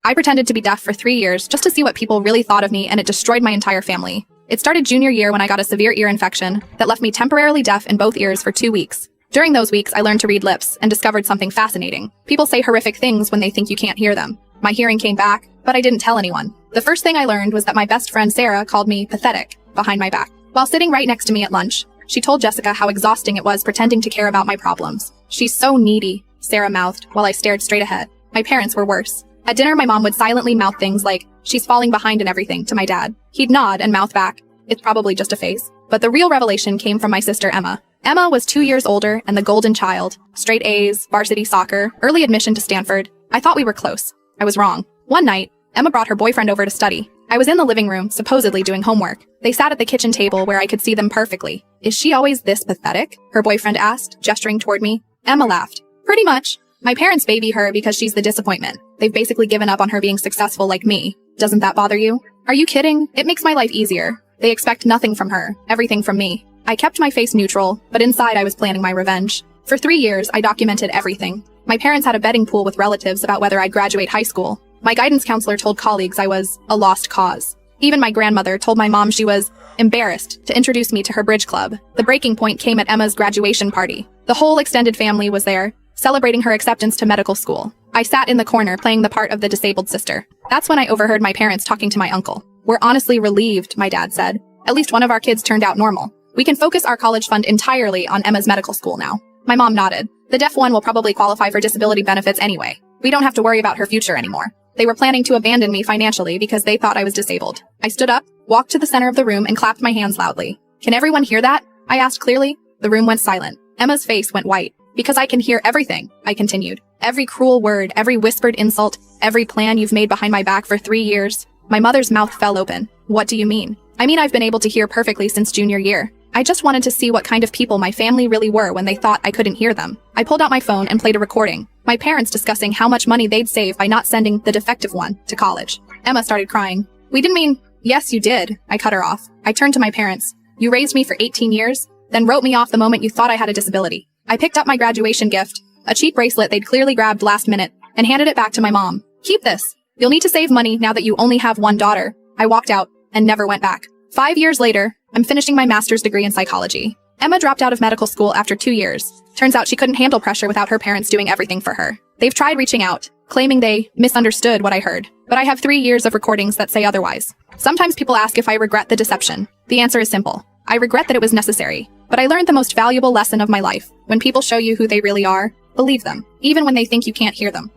I pretended to be deaf for 3 years just to see what people really thought of me, and it destroyed my entire family. It started junior year when I got a severe ear infection that left me temporarily deaf in both ears for 2 weeks. During those weeks, I learned to read lips and discovered something fascinating. People say horrific things when they think you can't hear them. My hearing came back, but I didn't tell anyone. The first thing I learned was that my best friend Sarah called me pathetic behind my back. While sitting right next to me at lunch, she told Jessica how exhausting it was pretending to care about my problems. "She's so needy," Sarah mouthed while I stared straight ahead. My parents were worse. At dinner, my mom would silently mouth things like, "She's falling behind in everything," to my dad. He'd nod and mouth back, "It's probably just a phase." But the real revelation came from my sister Emma. Emma was 2 years older and the golden child. Straight A's, varsity soccer, early admission to Stanford. I thought we were close. I was wrong. One night, Emma brought her boyfriend over to study. I was in the living room, supposedly doing homework. They sat at the kitchen table where I could see them perfectly. "Is she always this pathetic?" her boyfriend asked, gesturing toward me. Emma laughed. "Pretty much. My parents baby her because she's the disappointment. They've basically given up on her being successful like me. Doesn't that bother you?" "Are you kidding? It makes my life easier. They expect nothing from her, everything from me." I kept my face neutral, but inside I was planning my revenge. For 3 years, I documented everything. My parents had a betting pool with relatives about whether I'd graduate high school. My guidance counselor told colleagues I was a lost cause. Even my grandmother told my mom she was embarrassed to introduce me to her bridge club. The breaking point came at Emma's graduation party. The whole extended family was there, celebrating her acceptance to medical school. I sat in the corner playing the part of the disabled sister. That's when I overheard my parents talking to my uncle. "We're honestly relieved," my dad said. "At least one of our kids turned out normal. We can focus our college fund entirely on Emma's medical school now." My mom nodded. "The deaf one will probably qualify for disability benefits anyway. We don't have to worry about her future anymore." They were planning to abandon me financially because they thought I was disabled. I stood up, walked to the center of the room, and clapped my hands loudly. "Can everyone hear that?" I asked clearly. The room went silent. Emma's face went white. "Because I can hear everything," I continued. "Every cruel word, every whispered insult, every plan you've made behind my back for 3 years." My mother's mouth fell open. "What do you mean?" "I mean, I've been able to hear perfectly since junior year. I just wanted to see what kind of people my family really were when they thought I couldn't hear them." I pulled out my phone and played a recording. My parents discussing how much money they'd save by not sending the defective one to college. Emma started crying. "We didn't mean—" "Yes, you did." I cut her off. I turned to my parents. "You raised me for 18 years, then wrote me off the moment you thought I had a disability." I picked up my graduation gift, a cheap bracelet they'd clearly grabbed last minute, and handed it back to my mom. "Keep this. You'll need to save money now that you only have one daughter." I walked out and never went back. 5 years later, I'm finishing my master's degree in psychology. Emma dropped out of medical school after 2 years. Turns out she couldn't handle pressure without her parents doing everything for her. They've tried reaching out, claiming they misunderstood what I heard. But I have 3 years of recordings that say otherwise. Sometimes people ask if I regret the deception. The answer is simple. I regret that it was necessary. But I learned the most valuable lesson of my life. When people show you who they really are, believe them, even when they think you can't hear them.